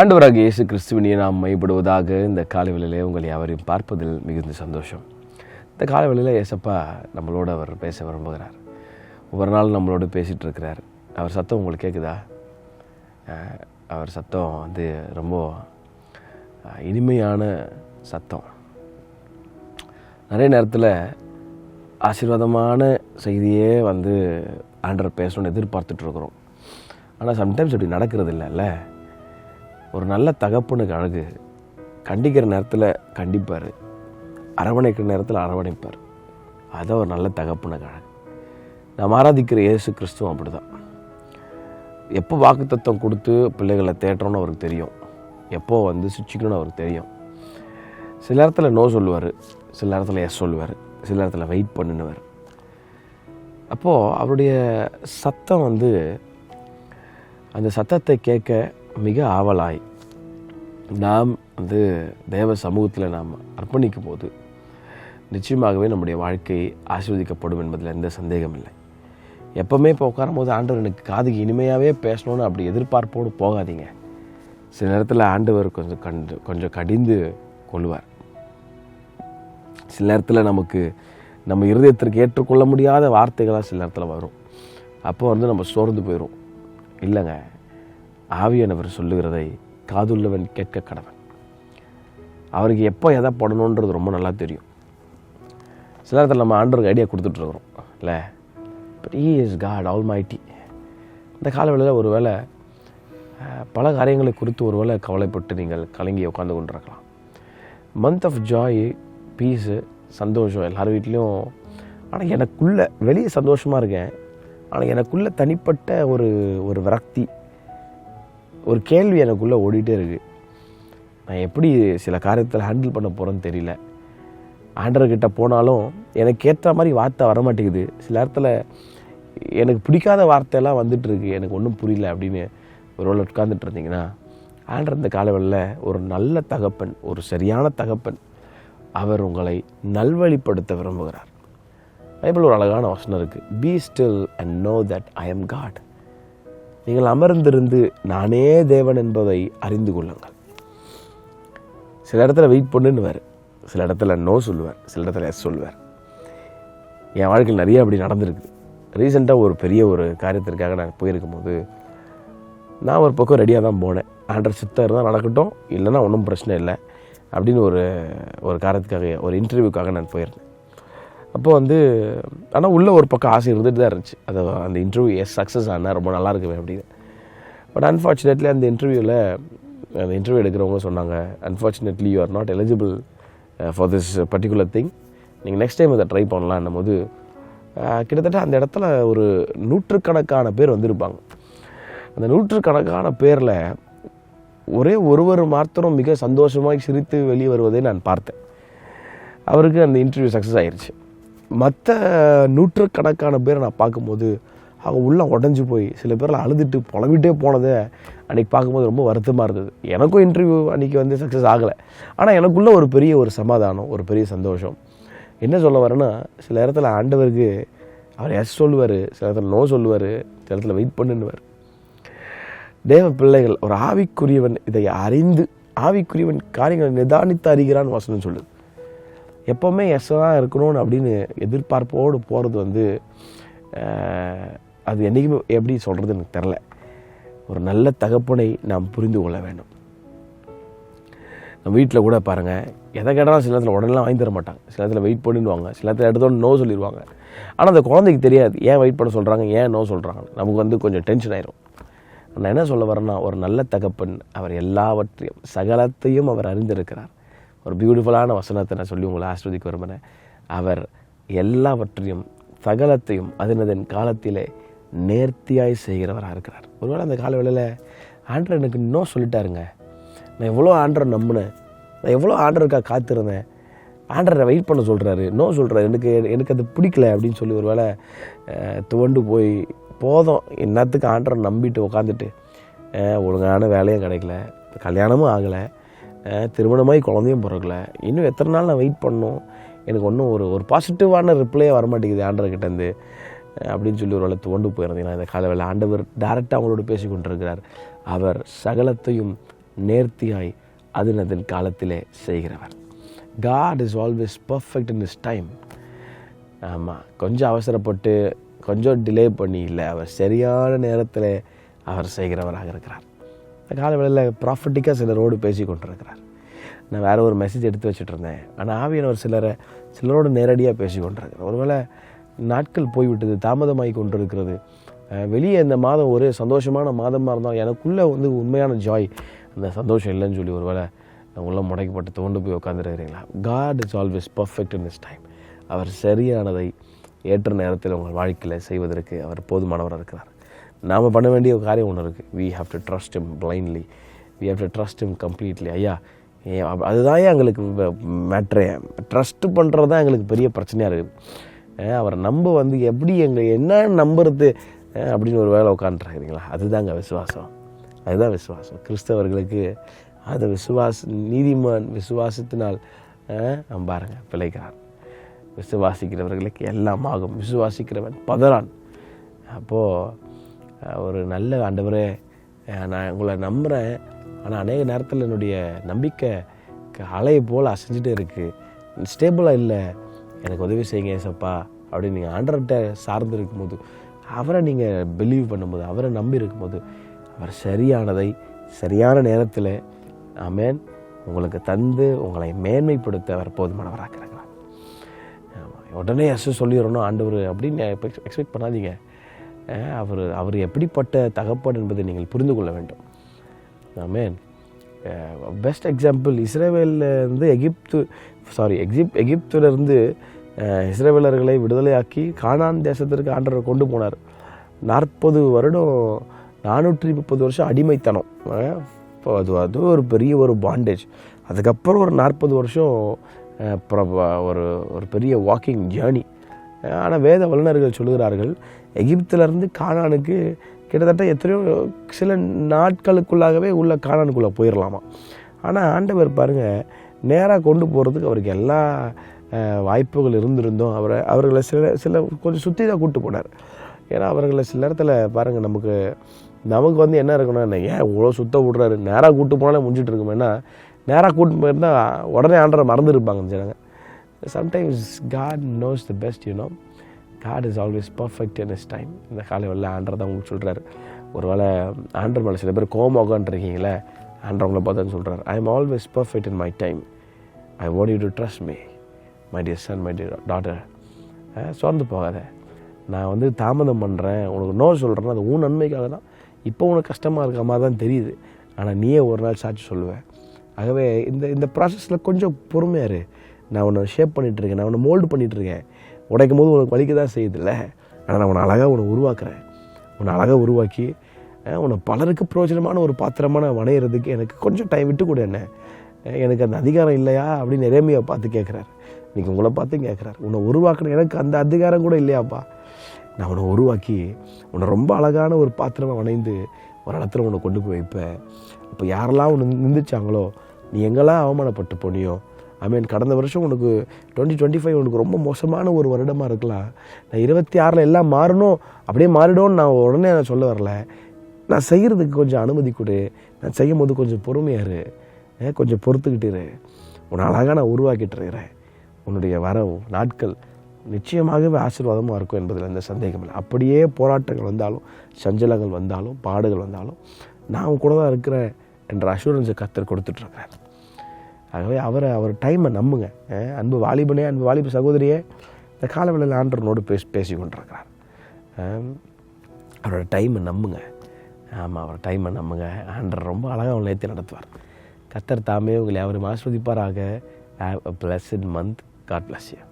ஆண்டவராகிய இயேசு கிறிஸ்துவினை நாம் மைப்படுவதாக இந்த காலைவேளையிலே உங்களை யாவரையும் பார்ப்பதில் மிகுந்த சந்தோஷம். இந்த காலைவேளையில் ஏசப்பா நம்மளோட அவர் பேச விரும்புகிறார். ஒவ்வொரு நாள் நம்மளோட பேசிகிட்டு இருக்கிறார். அவர் சத்தம் உங்களுக்கு கேட்குதா? அவர் சத்தம் ரொம்ப இனிமையான சத்தம். நிறைய நேரத்தில் ஆசீர்வாதமான செய்தியே ஆண்டவர் பேசணும்னு எதிர்பார்த்துட்ருக்குறோம். ஆனால் சம்டைம்ஸ் அப்படி நடக்கிறது இல்லைல்ல. ஒரு நல்ல தகப்பனுக்கு அழகு கண்டிக்கிற நேரத்தில் கண்டிப்பார், அரவணைக்கிற நேரத்தில் அரவணைப்பார். அதான் ஒரு நல்ல தகப்பனுக்கு அழகு. நாம் ஆராதிக்கிற இயேசு கிறிஸ்துவும் அப்படி தான். எப்போ வாக்குத்தத்தம் கொடுத்து பிள்ளைகளை தேட்டணும்னு அவருக்கு தெரியும், எப்போ சிரிச்சிக்கணும்னு அவருக்கு தெரியும். சில நேரத்தில் நோ சொல்லுவார், சில நேரத்தில் எஸ் சொல்லுவார், சில நேரத்தில் வெயிட் பண்ணுவார். அப்போது அவருடைய சத்தம் அந்த சத்தத்தை கேட்க மிக ஆவலாய் நாம் தேவ சமூகத்தில் நாம் அர்ப்பணிக்கும் போது நிச்சயமாகவே நம்முடைய வாழ்க்கை ஆசீர்வதிக்கப்படும் என்பதில் எந்த சந்தேகம் இல்லை. எப்போவுமே இப்போ உட்காரும் போது ஆண்டவர் எனக்கு காதுக்கு இனிமையாகவே பேசணும்னு அப்படி எதிர்பார்ப்போடு போகாதீங்க. சில நேரத்தில் ஆண்டவர் கொஞ்சம் கடிந்து கொள்வார். சில நேரத்தில் நம்ம இருதயத்திற்கு ஏற்றுக்கொள்ள முடியாத வார்த்தைகளாக சில நேரத்தில் வரும். அப்போ நம்ம சோர்ந்து போயிடும். இல்லைங்க, ஆவியானவர் சொல்லுகிறதை காதுள்ளவன் கேட்க கடவன். அவருக்கு எப்போ எதை பண்ணணுன்றது ரொம்ப நல்லா தெரியும். சில நேரத்தில் நம்ம ஆண்டவருக்கு ஐடியா கொடுத்துட்ருக்குறோம் இல்லை, but he is God almighty. இந்த காலவேளையில் ஒரு வேளை பல காரியங்களை குறித்து ஒரு வேளை கவலைப்பட்டு நீங்கள் கலங்கி உட்காந்து கொண்டிருக்கலாம். மந்த் ஆஃப் ஜாய், பீஸு, சந்தோஷம் எல்லார் வீட்லேயும். ஆனால் எனக்குள்ளே வெளியே சந்தோஷமாக இருக்கேன், ஆனால் எனக்குள்ளே தனிப்பட்ட ஒரு விரக்தி, ஒரு கேள்வி எனக்குள்ளே ஓடிட்டே இருக்குது. நான் எப்படி சில காரியத்தில் ஹேண்டில் பண்ண போகிறேன்னு தெரியல. ஆண்டவர்கிட்ட போனாலும் எனக்கு ஏற்ற மாதிரி வார்த்தை வரமாட்டேங்குது. சில நேரத்தில் எனக்கு பிடிக்காத வார்த்தையெல்லாம் வந்துட்டுருக்கு, எனக்கு ஒன்றும் புரியல அப்படின்னு ஒரு வேளை உட்கார்ந்துட்டு இருந்தீங்கன்னா, ஆண்டவர் இந்த காலவெளியில் ஒரு நல்ல தகப்பன், ஒரு சரியான தகப்பன், அவர் உங்களை நல்வழிப்படுத்த விரும்புகிறார். பைபிள் ஒரு அழகான வசனம் இருக்குது, be still and know that I am God. நீங்கள் அமர்ந்திருந்து நானே தேவன் என்பதை அறிந்து கொள்ளுங்கள். சில இடத்துல வெயிட் பண்ணுன்னுவார், சில இடத்துல நோ சொல்லுவார், சில இடத்துல எஸ் சொல்லுவார். என் வாழ்க்கையில் நிறைய அப்படி நடந்திருக்கு. ரீசெண்டாக ஒரு பெரிய ஒரு காரியத்திற்காக நான் போயிருக்கும் போது நான் ஒரு பக்கம் ரெடியாக தான் போனேன். ஆண்டவர் சித்தம் இருந்தால் நடக்கட்டும், இல்லைன்னா ஒன்றும் பிரச்சனை இல்லை அப்படின்னு ஒரு காரியத்துக்காக, ஒரு இன்டர்வியூக்காக நான் போயிருந்தேன். அப்போது ஆனால் உள்ளே ஒரு பக்கம் ஆசை இருந்துட்டு தான் இருந்துச்சு. அந்த இன்டர்வியூ சக்ஸஸ் ஆனால் ரொம்ப நல்லா இருக்குமே அப்படின்னு. பட் அன்ஃபார்ச்சுனேட்லி அந்த இன்டர்வியூ எடுக்கிறவங்க சொன்னாங்க, unfortunately you are not eligible for this particular thing, நீங்கள் நெக்ஸ்ட் டைம் அதை ட்ரை பண்ணலான்னும் போது கிட்டத்தட்ட அந்த இடத்துல ஒரு 100கணக்கான பேர் வந்திருப்பாங்க. அந்த 100கணக்கான பேரில் ஒரே ஒருவர் மாத்திரம் மிக சந்தோஷமாக சிரித்து வெளியே வருவதை நான் பார்த்தேன். அவருக்கு அந்த இன்டர்வியூ சக்ஸஸ் ஆகிருச்சு. மற்ற 100கணக்கான பேரை நான் பார்க்கும்போது அவங்க உள்ளே உடஞ்சி போய் சில பேரில் அழுதுட்டு புலம்பிகிட்டே போனதை அன்றைக்கி பார்க்கும்போது ரொம்ப வருத்தமாக இருந்தது. எனக்கும் இன்டர்வியூ அன்றைக்கி சக்ஸஸ் ஆகலை, ஆனால் எனக்குள்ளே ஒரு பெரிய ஒரு சமாதானம், ஒரு பெரிய சந்தோஷம். என்ன சொல்ல வரேன்னா, சில இடத்துல ஆண்டவருக்கு அவர் எஸ் சொல்லுவார், சில இடத்துல நோ சொல்லுவார், சில இடத்துல வெயிட் பண்ணுன்னுவார். தேவ பிள்ளைகள், ஒரு ஆவிக்குரியவன் இதை அறிந்து, ஆவிக்குரியவன் காரியங்களை நிதானித்து அறிகிறான்னு வசனம் சொல்லுது. எப்போவுமே எஸ் தான் இருக்கணும்னு அப்படின்னு எதிர்பார்ப்போடு போகிறது அது என்றைக்குமே எப்படி சொல்கிறது எனக்கு தெரில. ஒரு நல்ல தகப்பனை நாம் புரிந்து கொள்ள வேண்டும். நம்ம வீட்டில் கூட பாருங்கள், எதை கேட்டாலும் சில நேரத்தில் உடனே வாங்கி தர மாட்டாங்க, சில நேரத்தில் வெயிட் பண்ணிடுவாங்க, சில நேரத்தில் எடுத்தோன்னு நோ சொல்லிடுவாங்க. ஆனால் அந்த குழந்தைக்கு தெரியாது ஏன் வெயிட் பண்ண சொல்கிறாங்க, ஏன் நோ சொல்கிறாங்க. நமக்கு கொஞ்சம் டென்ஷன் ஆயிரும். நான் என்ன சொல்ல வரேன்னா, ஒரு நல்ல தகப்பன் அவர் எல்லாவற்றையும் சகலத்தையும் அவர் அறிந்திருக்கிறார். ஒரு பியூட்டிஃபுல்லான வசனத்தை நான் சொல்லி உங்களை ஆஸ்வதிக்க விரும்பினேன். அவர் எல்லாவற்றையும் சகலத்தையும் அதன் காலத்திலே நேர்த்தியாய் செய்கிறவராக இருக்கிறார். ஒருவேளை அந்த காலவேளையில் ஆண்டவர் எனக்கு இன்னும் சொல்லிட்டாருங்க, நான் எவ்வளோ ஆண்டரை நம்பினேன், நான் எவ்வளோ ஆண்டருக்காக காத்திருந்தேன், ஆண்டரை வெயிட் பண்ண சொல்கிறாரு, நோ சொல்கிறாரு, எனக்கு அது பிடிக்கல அப்படின்னு சொல்லி ஒரு வேளை துவண்டு போய் போதும் என்னத்துக்கு ஆண்டரை நம்பிட்டு உட்காந்துட்டு ஒழுங்கான வேலையும் கிடைக்கல, கல்யாணமும் ஆகலை, திருமணமாகி குழந்தையும் பிறக்கல, இன்னும் எத்தனை நாள் நான் வெயிட் பண்ணணும், எனக்கு ஒன்றும் ஒரு பாசிட்டிவான ரிப்ளையே வரமாட்டேங்குது ஆண்டர்கிட்டேருந்து அப்படின்னு சொல்லி ஒரு வேளை துவண்டு போயிருந்தீங்கன்னா, இந்த காலவேளை ஆண்டவர் டைரெக்டாக அவங்களோட பேசி கொண்டிருக்கிறார். அவர் சகலத்தையும் நேர்த்தியாய் அதன் காலத்திலே செய்கிறவர். God is always perfect in His time. ஆமாம், கொஞ்சம் அவசரப்பட்டு கொஞ்சம் டிலே பண்ணி இல்லை, அவர் சரியான நேரத்தில் அவர் செய்கிறவராக இருக்கிறார். இந்த காலவேளையில் ப்ராஃபட்டிக்காக சிலரோடு பேசி கொண்டிருக்கிறார். நான் வேறு ஒரு மெசேஜ் எடுத்து வச்சுட்டு இருந்தேன், ஆனால் ஆவியானவர் சிலரோடு நேரடியாக பேசி கொண்டிருக்கிறார். ஒருவேளை நாட்கள் போய்விட்டது, தாமதமாகி கொண்டிருக்கிறது, வெளியே இந்த மாதம் ஒரு சந்தோஷமான மாதமாக இருந்தால் எனக்குள்ளே உண்மையான ஜாய், அந்த சந்தோஷம் இல்லைன்னு சொல்லி ஒருவேளை உள்ள முடக்கப்பட்டு தோண்டு போய் உட்காந்துருக்கிறீங்களா? God is always perfect in His time. அவர் சரியானதை ஏற்ற நேரத்தில் உங்கள் வாழ்க்கையில் செய்வதற்கு அவர் போதுமானவராக இருக்கிறார். நாம் பண்ண வேண்டிய ஒரு காரியம் ஒன்று இருக்குது. We have to trust Him blindly. We have to trust Him completely. ஐயா, அதுதான் எங்களுக்கு மேட்ரே. ட்ரஸ்ட்டு பண்ணுறது தான் எங்களுக்கு பெரிய பிரச்சனையாக இருக்குது. அவரை நம்ப எப்படி என்ன நம்புறது அப்படின்னு ஒரு வேலை உட்காந்துருக்கிறீங்களா? அதுதாங்க விசுவாசம். அதுதான் விசுவாசம். கிறிஸ்தவர்களுக்கு அது நீதிமான் விசுவாசத்தினால் பாருங்க பிழைக்கிறான். விசுவாசிக்கிறவர்களுக்கு எல்லாம் ஆகும், விசுவாசிக்கிறவன் பதறான். அப்போது ஒரு நல்ல ஆண்டவரே, நான் உங்களை நம்புகிறேன், ஆனால் அநேக நேரத்தில் என்னுடைய நம்பிக்கை அலையை போல் அசைஞ்சிட்டே இருக்குது, ஸ்டேபிளாக இல்லை, எனக்கு உதவி செய்யுங்க ஏசப்பா அப்படின்னு நீங்கள் ஆண்டவர்கிட்ட சார்ந்து இருக்கும்போது, அவரை நீங்கள் பிலீவ் பண்ணும்போது, அவரை நம்பி இருக்கும்போது, அவர் சரியானதை சரியான நேரத்தில் ஆமென் உங்களுக்கு தந்து உங்களை மேன்மைப்படுத்த அவர் போதுமானவராக இருக்கிறார். உடனே சொல்லிடணும் ஆண்டவர் அப்படின்னு எக்ஸ்பெக்ட் பண்ணாதீங்க. அவர் எப்படிப்பட்ட தகப்பன் என்பதை நீங்கள் புரிந்து கொள்ள வேண்டும். ஆமென். பெஸ்ட் எக்ஸாம்பிள், இஸ்ரேவேலிருந்து எகிப்திலிருந்து இஸ்ரேவேலர்களை விடுதலையாக்கி கானான் தேசத்திற்கு ஆண்டவர் கொண்டு போனார். 40 வருடம் 430 வருஷம் அடிமைத்தனம். அது ஒரு பெரிய ஒரு பாண்டேஜ். அதுக்கப்புறம் ஒரு 40 வருஷம் ஒரு பெரிய வாக்கிங் ஜேர்னி. ஆனால் வேத வல்லுநர்கள் சொல்லுகிறார்கள், எகிப்திலிருந்து கானானுக்கு கிட்டத்தட்ட எத்தனையோ சில நாட்களுக்குள்ளாகவே உள்ள கானானுக்குள்ளே போயிடலாமா. ஆனால் ஆண்டவர் பாருங்கள், நேராக கொண்டு போகிறதுக்கு அவருக்கு எல்லா வாய்ப்புகள் இருந்திருந்தோம். அவர்களை சில கொஞ்சம் சுற்றி தான் கூப்பிட்டு போனார். ஏன்னா அவர்களை சில நேரத்தில் பாருங்கள், நமக்கு என்ன இருக்கணும், ஏன் இவ்வளோ சுத்த விட்றாரு, நேராக கூப்பிட்டு போனாலே முடிஞ்சிட்டு இருக்குமேனா, நேராக கூப்பிட்டு போயிருந்தால் உடனே ஆண்டரை மறந்துருப்பாங்க ஜனங்க. Sometimes God knows the best, God is always perfect in His time. இந்த காலையில் ஆண்டர் தான் உங்களுக்கு சொல்கிறார். ஒரு வேளை ஆண்டர் மேலே சில பேர் கோபமாக உட்காந்துருக்கீங்களே, ஆண்டர் உங்களை பார்த்தான்னு சொல்கிறார், I am always perfect in my time. I want you to trust me, my dear son, my dear daughter. சோர்ந்து போகாத, நான் தாமதம் பண்ணுறேன், உனக்கு நோ சொல்கிறேன்னா அது உன் நன்மைக்காக தான். இப்போ உனக்கு கஷ்டமாக இருக்க மாதிரி தான் தெரியுது, ஆனால் நீயே ஒரு நாள் சாட்சி சொல்லுவேன். ஆகவே இந்த ப்ராசஸில் கொஞ்சம் பொறுமையாக இரு. நான் உன்னை ஷேப் பண்ணிகிட்ருக்கேன், நான் உன்னை மோல்டு பண்ணிகிட்ருக்கேன். உடைக்கும் போது உனக்கு வலிக்க தான் செய்யுதில்ல, ஆனால் நான் உன்னை அழகாக உருவாக்குறேன். உன்னை அழகாக உருவாக்கி உன்னை பலருக்கு பிரயோஜனமான ஒரு பாத்திரமான வணையிறதுக்கு எனக்கு கொஞ்சம் டைம் விட்டு கூட என்ன, எனக்கு அந்த அதிகாரம் இல்லையா அப்படின்னு எரேமியா பார்த்து கேட்குறாரு. இன்றைக்கி உங்களை பார்த்து கேட்குறாரு, உன்னை உருவாக்கணும், எனக்கு அந்த அதிகாரம் கூட இல்லையாப்பா. நான் உன்னை உருவாக்கி உன்னை ரொம்ப அழகான ஒரு பாத்திரமாக வணைந்து ஒரு இடத்துல உன்னை கொண்டு போய் வைப்பேன். இப்போ யாரெல்லாம் உன்னை நிந்திச்சாங்களோ, நீ எங்கெல்லாம் அவமானப்பட்டு போனியோ, கடந்த வருஷம் உனக்கு 2025 உனக்கு ரொம்ப மோசமான ஒரு வருடமாக இருக்கலாம். நான் 26 எல்லாம் மாறணும், அப்படியே மாறிடும்னு நான் உடனே சொல்ல வரல. நான் செய்கிறதுக்கு கொஞ்சம் அனுமதி கொடு, நான் செய்யும் போது கொஞ்சம் பொறுமையாரு, கொஞ்சம் பொறுத்துக்கிட்டு உன்னை அழகாக நான் உருவாக்கிட்டு இருக்கிறேன். உன்னுடைய நாட்கள் நிச்சயமாகவே ஆசீர்வாதமாக இருக்கும் என்பதில் எந்த சந்தேகம் இல்லை. அப்படியே போராட்டங்கள் வந்தாலும், சஞ்சலங்கள் வந்தாலும், பாடுகள் வந்தாலும், நான் கூட தான் இருக்கிறேன் என்ற அஷூரன்ஸை கர்த்தர் கொடுத்துட்ருக்கிறார். ஆகவே அவர் டைமை நம்புங்க. அன்பு வாலிபனே, அன்பு வாலிப சகோதரியே, இந்த காலவேளையில் ஆண்டவனோடு பேசி கொண்டிருக்கிறார். அவரோட டைமை நம்புங்க. ஆமாம், அவர் டைமை நம்புங்க. ஆண்டவர் ரொம்ப அழகாக அவங்களை ஏற்றி நடத்துவார். கர்த்தர் தாமே உங்களை அவரை ஆஸ்வதிப்பாராக. Have a blessed month. God bless you.